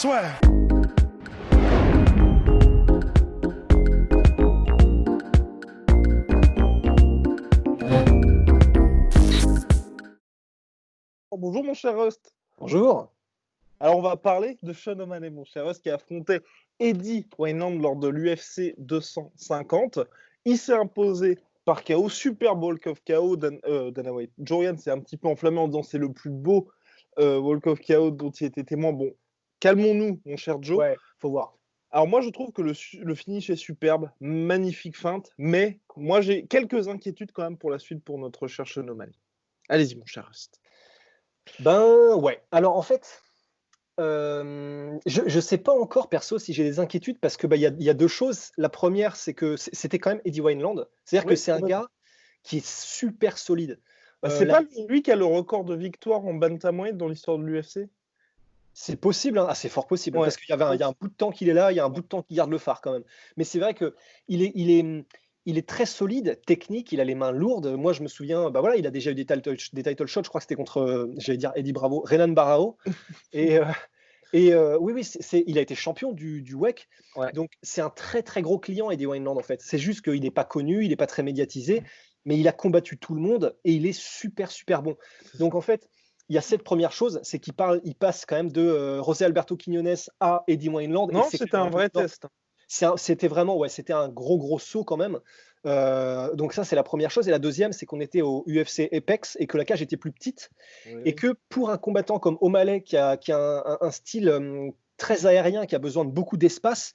swear. Bonjour mon cher Rust. Bonjour. Alors on va parler de Sean O'Malley, mon cher Rust, qui a affronté Eddie Wineland lors de l'UFC 250. Il s'est imposé par KO, Super Walk of KO. Dana White Jorian s'est un petit peu enflammé en disant c'est le plus beau Walk of KO dont il était témoin. Bon, calmons-nous mon cher Joe. Ouais, faut voir. Alors moi je trouve que le finish est superbe, magnifique feinte, mais moi j'ai quelques inquiétudes quand même pour la suite pour notre cher Sean O'Malley. Allez-y mon cher Rust. Ben ouais. Alors en fait, je sais pas encore perso si j'ai des inquiétudes parce que il y a deux choses. La première, c'est que c'était quand même Eddie Wineland. C'est-à-dire que Oui, c'est un gars qui est super solide. c'est La- pas lui qui a le record de victoire en bantamweight dans l'histoire de l'UFC? C'est possible, hein. Ah, c'est fort possible Ouais. parce il y a un bout de temps qu'il est là, il y a un bout de temps qu'il garde le phare quand même. Mais c'est vrai que il est très solide, technique, il a les mains lourdes. Moi, je me souviens, bah voilà, il a déjà eu des title shots. Je crois que c'était contre, j'allais dire Eddie Bravo, Renan Barao. Et, oui, oui, il a été champion du WEC. Ouais. Donc, c'est un très, très gros client, Eddie Wineland, en fait. C'est juste qu'il n'est pas connu, il n'est pas très médiatisé, mais il a combattu tout le monde et il est super, super bon. Donc, en fait, il y a cette première chose, c'est il passe quand même de José Alberto Quiñones à Eddie Wineland. Non, c'était un vrai test. C'était vraiment, ouais, c'était un gros saut quand même. Donc ça, c'est la première chose. Et la deuxième, c'est qu'on était au UFC Apex et que la cage était plus petite. Oui. Et que pour un combattant comme O'Malley, qui a un style très aérien, qui a besoin de beaucoup d'espace,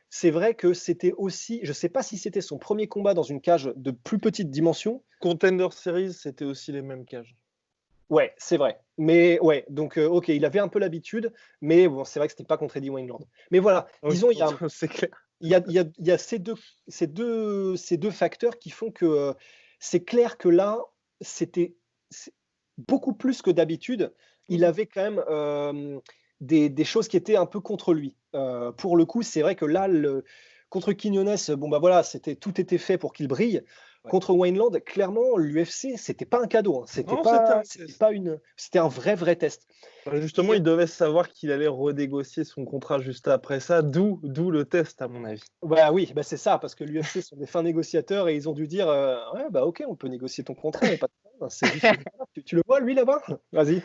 c'est vrai que c'était aussi, je ne sais pas si c'était son premier combat dans une cage de plus petite dimension. Contender Series, c'était aussi les mêmes cages. Ouais, c'est vrai. Mais ouais, donc ok, il avait un peu l'habitude, mais bon, c'est vrai que c'était pas contre Eddie Wineland. Mais voilà, disons, c'est clair. il y a ces deux facteurs qui font que c'est clair que là, c'est beaucoup plus que d'habitude. Il avait quand même des choses qui étaient un peu contre lui. Pour le coup, c'est vrai que là, contre Quiñones, bon bah voilà, tout était fait pour qu'il brille. Ouais. Contre Wineland, clairement, l'UFC, c'était pas un cadeau. Hein. C'était un vrai test. Justement, il devait savoir qu'il allait renégocier son contrat juste après ça, d'où le test, à mon avis. Bah oui, bah c'est ça, parce que l'UFC sont des fins négociateurs et ils ont dû dire ouais, bah ok, on peut négocier ton contrat, mais pas de problème, c'est juste tu le vois lui là-bas? Vas-y.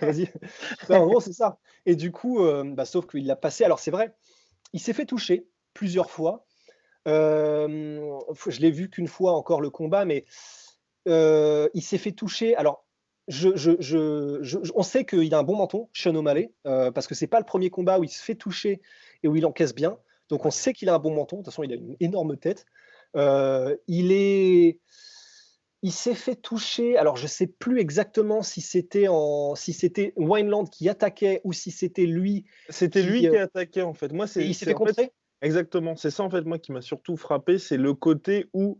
Non, en gros, c'est ça. Et du coup, bah, sauf qu'il l'a passé. Alors c'est vrai, il s'est fait toucher plusieurs fois. Je l'ai vu qu'une fois encore le combat, mais il s'est fait toucher. Alors, on sait qu'il a un bon menton, Sean O'Malley, parce que c'est pas le premier combat où il se fait toucher et où il encaisse bien. Donc, on sait qu'il a un bon menton. De toute façon, il a une énorme tête. Il s'est fait toucher. Alors, je sais plus exactement si c'était Wineland qui attaquait ou si c'était lui. C'était lui qui attaquait, en fait. Moi, Et il s'est fait contrer. Exactement. C'est ça, en fait, moi, qui m'a surtout frappé. C'est le côté où,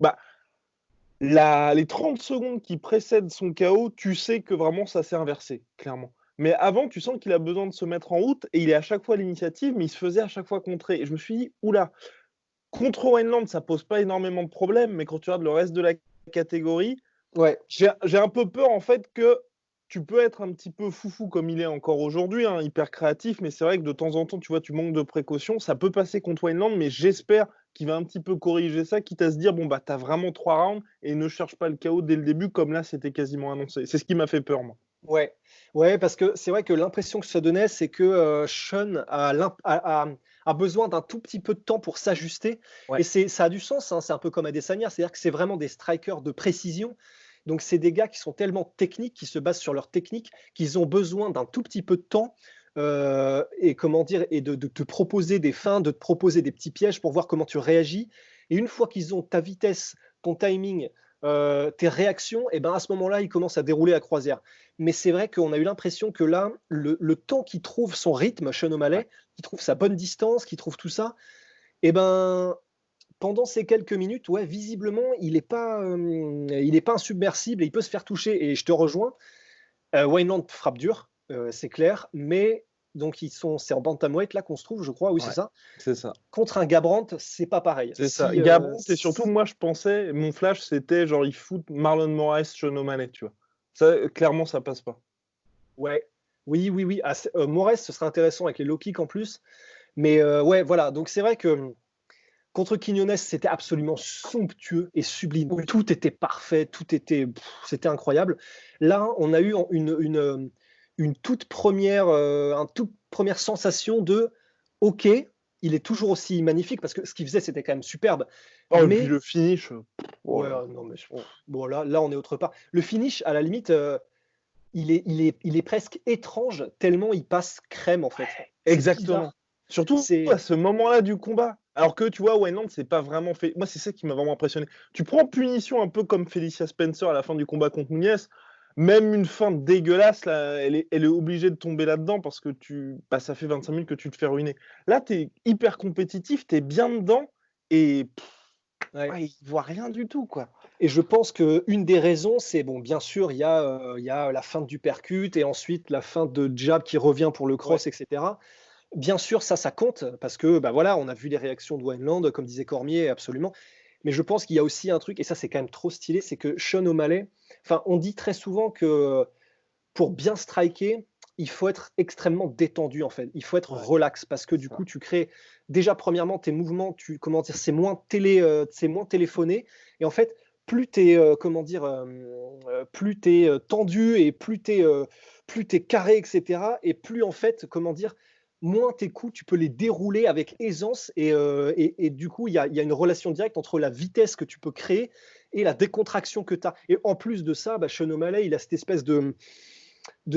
les 30 secondes qui précèdent son KO, tu sais que vraiment ça s'est inversé, clairement. Mais avant, tu sens qu'il a besoin de se mettre en route et il est à chaque fois à l'initiative, mais il se faisait à chaque fois contrer. Et je me suis dit, oula, contre Wineland, ça pose pas énormément de problèmes, mais quand tu regardes le reste de la catégorie, Ouais. j'ai un peu peur en fait que tu peux être un petit peu foufou comme il est encore aujourd'hui, hein, hyper créatif, mais c'est vrai que de temps en temps, tu vois, tu manques de précaution. Ça peut passer contre Wineland, mais j'espère qu'il va un petit peu corriger ça, quitte à se dire, bon, bah, t'as vraiment 3 rounds et ne cherche pas le KO dès le début, comme là, c'était quasiment annoncé. C'est ce qui m'a fait peur, moi. Ouais, parce que c'est vrai que l'impression que ça donnait, c'est que Sean a besoin d'un tout petit peu de temps pour s'ajuster. Ouais. Et ça a du sens, hein, c'est un peu comme Adesanya, c'est-à-dire que c'est vraiment des strikers de précision. Donc, c'est des gars qui sont tellement techniques, qui se basent sur leur technique, qu'ils ont besoin d'un tout petit peu de temps et comment dire, et de te proposer des feintes, de te proposer des petits pièges pour voir comment tu réagis. Et une fois qu'ils ont ta vitesse, ton timing, tes réactions, et ben à ce moment-là, ils commencent à dérouler à croisière. Mais c'est vrai qu'on a eu l'impression que là, le temps qu'il trouve son rythme, Sean O'Malley, qu'il trouve sa bonne distance, qu'il trouve tout ça, et ben pendant ces quelques minutes, ouais, visiblement, il n'est pas insubmersible et il peut se faire toucher. Et je te rejoins. Wineland frappe dur, c'est clair, mais donc c'est en bantamweight là qu'on se trouve, je crois. Oui, Ouais, c'est ça. c'est ça. Contre un Garbrandt, c'est pas pareil. C'est ça. Gabron, et surtout, moi, je pensais, mon flash, c'était genre, il fout Marlon Moraes, Sean O'Malley, tu vois. Ça, clairement, ça passe pas. Ouais. Oui. Ah, Moraes, ce serait intéressant avec les low kicks en plus. Mais ouais, voilà. Donc c'est vrai que contre Quinones, c'était absolument somptueux et sublime. Oui. Tout était parfait, c'était incroyable. Là, on a eu une toute première, toute première sensation de OK, il est toujours aussi magnifique parce que ce qu'il faisait, c'était quand même superbe. Oh, et puis Mais le finish, oh ouais, là non, mais là. bon, là, on est autre part. Le finish, à la limite, il est presque étrange tellement il passe crème en fait. C'est Exactement. bizarre. Surtout à C'est ce moment-là du combat. Alors que tu vois, Wayland, c'est pas vraiment fait. Moi, c'est ça qui m'a vraiment impressionné. Tu prends punition un peu comme Felicia Spencer à la fin du combat contre Nunez. Même une fin dégueulasse, là, elle est obligée de tomber là-dedans parce que ça fait 25 minutes que tu te fais ruiner. Là, tu es hyper compétitif, tu es bien dedans et ouais. ouais, il voit rien du tout, quoi. Et je pense qu'une des raisons, c'est bon, bien sûr, il y a la feinte du percute et ensuite la feinte de jab qui revient pour le Ouais, cross, et cetera. Bien sûr, ça compte parce que, bah, voilà, on a vu les réactions de Wineland, comme disait Cormier, absolument. Mais je pense qu'il y a aussi un truc, et ça, c'est quand même trop stylé, c'est que Sean O'Malley, enfin, on dit très souvent que pour bien striker, il faut être extrêmement détendu, en fait. Il faut être ouais, relax parce que c'est du ça. coup, tu crées déjà, premièrement, tes mouvements, comment dire, c'est moins téléphoné. Et en fait, plus tu es, comment dire, plus tu es tendu et plus tu es carré, etc. Et plus, en fait, comment dire, moins tes coups, tu peux les dérouler avec aisance. Et du coup, il y a une relation directe entre la vitesse que tu peux créer et la décontraction que tu as. Et en plus de ça, bah, Sean O'Malley, il a cette espèce de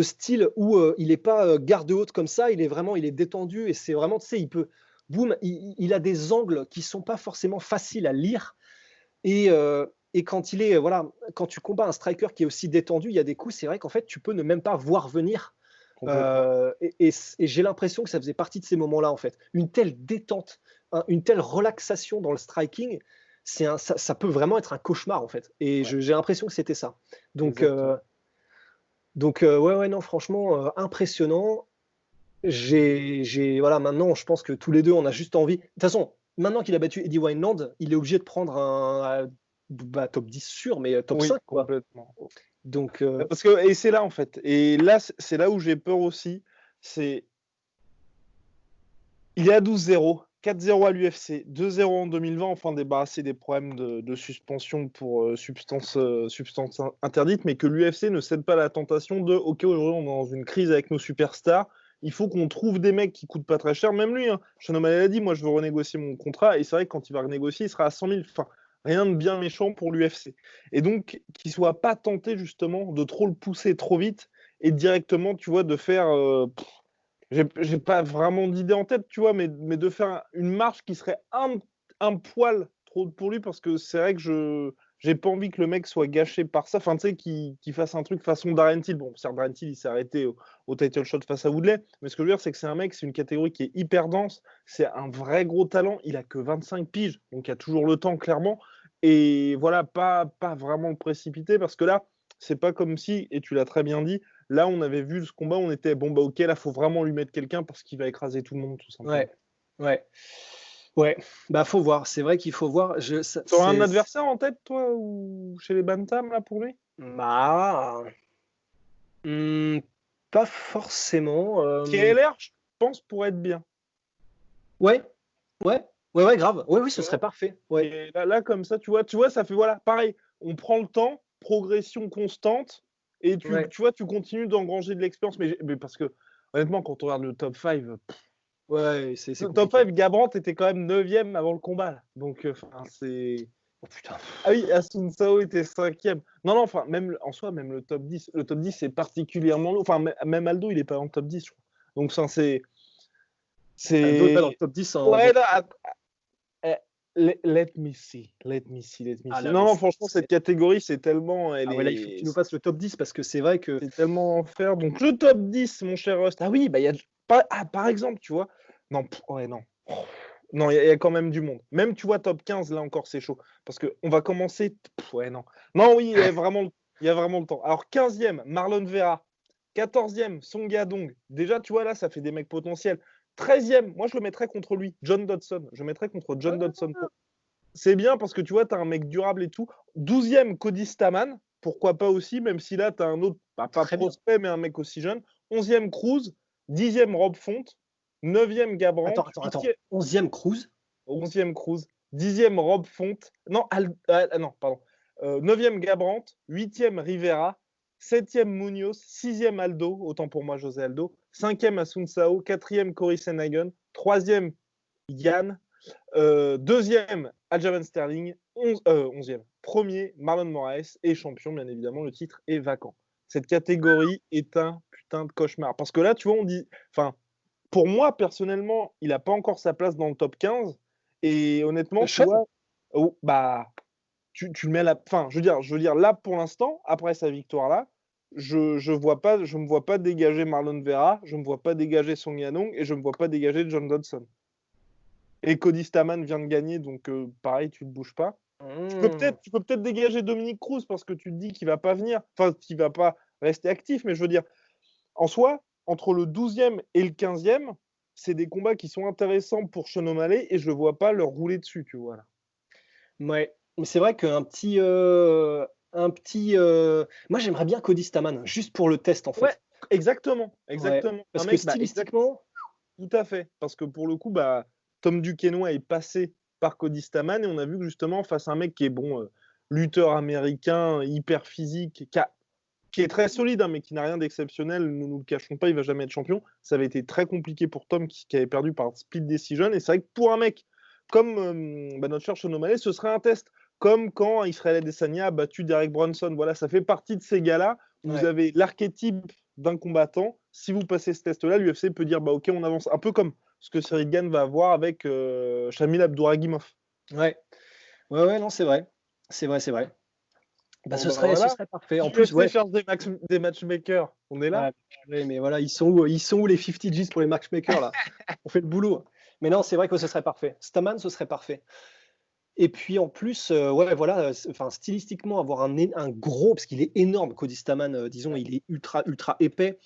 style où il n'est pas garde haute comme ça, il est détendu et c'est vraiment, tu sais, il peut, boum, il a des angles qui sont pas forcément faciles à lire et quand voilà, quand tu combats un striker qui est aussi détendu, il y a des coups, c'est vrai qu'en fait, tu peux ne même pas voir venir. Complètement. Et j'ai l'impression que ça faisait partie de ces moments-là, en fait. Une telle détente, une telle relaxation dans le striking, ça peut vraiment être un cauchemar, en fait. Et Ouais, j'ai l'impression que c'était ça. Donc, exactement. ouais, ouais, non, franchement, impressionnant. Voilà, maintenant, je pense que tous les deux, on a juste envie. De toute façon, maintenant qu'il a battu Eddie Wineland, il est obligé de prendre bah, top 10 sûr, mais top Oui, 5, quoi. complètement. Donc, Parce que et c'est là, en fait et là, c'est là où j'ai peur aussi, c'est il est à 12-0, 4-0 à l'UFC, 2-0 en 2020, enfin débarrassé des problèmes de suspension pour substances interdites, mais que l'UFC ne cède pas à la tentation de OK, aujourd'hui, on est dans une crise avec nos superstars. Il faut qu'on trouve des mecs qui coûtent pas très cher. Même lui, hein, Sean O'Malley a dit moi, je veux renégocier mon contrat. Et c'est vrai que quand il va renégocier, il sera à 100 000. Enfin, rien de bien méchant pour l'UFC. Et donc, qu'il soit pas tenté, justement, de trop le pousser trop vite et directement, tu vois, de faire. J'ai pas vraiment d'idée en tête, tu vois, mais de faire une marche qui serait un poil trop pour lui parce que c'est vrai que j'ai pas envie que le mec soit gâché par ça. Enfin, tu sais, qu'il fasse un truc façon Darren Till. Bon, certes, Darren Till, il s'est arrêté au title shot face à Woodley, mais ce que je veux dire, c'est que c'est un mec, c'est une catégorie qui est hyper dense, c'est un vrai gros talent. Il a que 25 piges, donc il y a toujours le temps, clairement. Et voilà, pas vraiment le précipiter parce que là, c'est pas comme si, et tu l'as très bien dit, là, on avait vu ce combat, on était bon, bah ok, là, faut vraiment lui mettre quelqu'un parce qu'il va écraser tout le monde, tout simplement. ouais, ouais, ouais. Bah, faut voir. C'est vrai qu'il faut voir. T'aurais un adversaire en tête, toi, ou chez les Bantam, là, pour lui? Bah, hmm, pas forcément. KLR, je pense, pourrait être bien. Ouais, ouais, ouais, ouais, grave. Oui, oui, ce Tu serait vois. parfait. Ouais, Et là, comme ça, tu vois, ça fait, voilà, pareil, on prend le temps, progression constante, et ouais, tu vois, tu continues d'engranger de l'expérience. Mais parce que, honnêtement, quand on regarde le top 5, ouais, c'est le top compliqué. 5, Gabrant était quand même 9e avant le combat, là. Donc, c'est. Oh putain. Ah oui, Asun Sao était 5e. Non, non, enfin, même en soi, même le top 10. Le top 10, c'est particulièrement lourd. Enfin, même Aldo, il est pas en top 10, je crois. Donc, ça, c'est. Aldo est pas dans le C'est. top 10 en Ouais, bon. non, eh, let me see. Let me see. Let me Ah see. là, Non, mais non, franchement, cette c'est- catégorie, c'est tellement. ah ouais, là, il faut que tu nous fasses le top 10 parce que c'est vrai que. C'est tellement enfer. Donc, le top 10, mon cher Rust. Ah oui, bah, il y a. Par exemple, tu vois. Non, ouais, non. Non, il y a quand même du monde. Même, tu vois, top 15, là encore, c'est chaud. Parce qu'on va commencer. Ouais, non. Non, oui, il y a vraiment le temps. Alors, 15e, Marlon Vera. 14e, Song Yadong. Déjà, tu vois, là, ça fait des mecs potentiels. 13e, moi, je le mettrais contre lui, John Dodson. Je le mettrais contre John Dodson. C'est bien parce que tu vois, tu as un mec durable et tout. 12e, Cody Stamann. Pourquoi pas aussi, même si là, tu as un autre, pas Très bien. prospect, mais un mec aussi jeune. 11e, Cruz. 10e, Rob Font. 9e Gabrandt, Attends. 11e Cruz. 11e Cruz, 10e Rob Font, non, non, pardon. 9e Gabrandt, 8e Rivera, 7e Munoz, 6e Aldo, autant pour moi José Aldo, 5e Asuncao, 4e Cory Senhagen, 3e Yann, 2e Aljamain Sterling, 11e, premier Marlon Moraes et champion, bien évidemment, le titre est vacant. Cette catégorie est un putain de cauchemar. Parce que là, tu vois, on dit. Enfin, pour moi, personnellement, il n'a pas encore sa place dans le top 15. Et honnêtement, tu vois, tu le mets à la. Enfin, je veux dire, là, pour l'instant, après sa victoire-là, je me vois pas dégager Marlon Vera, je me vois pas dégager Song Yadong et je me vois pas dégager John Dodson. Et Cody Stamann vient de gagner, donc pareil, tu ne bouges pas. Tu peux peut-être dégager Dominique Cruz parce que tu te dis qu'il va pas venir, enfin qu'il va pas rester actif, mais je veux dire, en soi, entre le 12e et le 15e, c'est des combats qui sont intéressants pour Sean O'Malley et je ne vois pas leur rouler dessus, tu vois. Là. Ouais, mais c'est vrai qu'un petit, moi j'aimerais bien Cody Stamann, juste pour le test en fait. Ouais, exactement. Ouais, parce que stylistiquement, tout à fait, parce que pour le coup, Tom Duquesnoy est passé par Cody Stamann et on a vu que justement face à un mec qui est lutteur américain, hyper physique, qui est très solide, mais qui n'a rien d'exceptionnel, nous le cachons pas, il va jamais être champion. Ça avait été très compliqué pour Tom qui avait perdu par split decision et c'est vrai que pour un mec comme notre cher Sean O'Malley, ce serait un test. Comme quand Israel Adesanya a battu Derek Brunson. Voilà, ça fait partie de ces gars-là. Vous avez l'archétype d'un combattant. Si vous passez ce test-là, l'UFC peut dire ok, on avance. Un peu comme ce que Cyril Gane va avoir avec Shamil Abdouragimov. Ouais, non, c'est vrai. C'est vrai. Ce serait parfait. En plus, cherche des matchmakers. On est là. Mais voilà, ils sont où les 50 G's pour les matchmakers là? On fait le boulot. Mais non, c'est vrai que ce serait parfait. Stamann, ce serait parfait. Et puis en plus, stylistiquement, avoir un gros, parce qu'il est énorme, Cody Stamann, disons, il est ultra épais,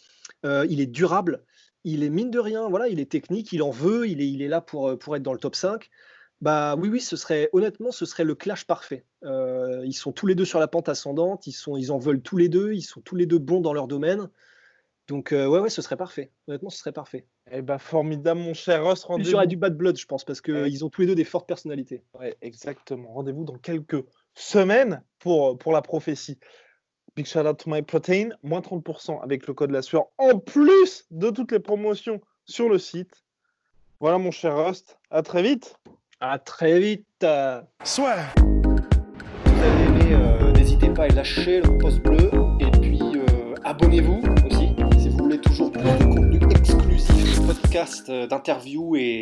il est durable, il est mine de rien, voilà, il est technique, il en veut, il est là pour être dans le top 5. Oui, ce serait le clash parfait. Ils sont tous les deux sur la pente ascendante, ils en veulent tous les deux, ils sont tous les deux bons dans leur domaine. Donc, ce serait parfait. Honnêtement, ce serait parfait. Formidable, mon cher Ross. Il y aurait du bad blood, je pense, parce qu'ils ont tous les deux des fortes personnalités. Ouais, exactement. Rendez-vous dans quelques semaines pour la prophétie. Big shout out to my protein, moins 30% avec le code la sueur, en plus de toutes les promotions sur le site. Voilà, mon cher Rust. À très vite. À très vite. Soit. Vous avez aimé, n'hésitez pas à lâcher le pouce bleu et puis abonnez-vous aussi si vous voulez toujours plus de contenu exclusif, de podcasts, d'interviews et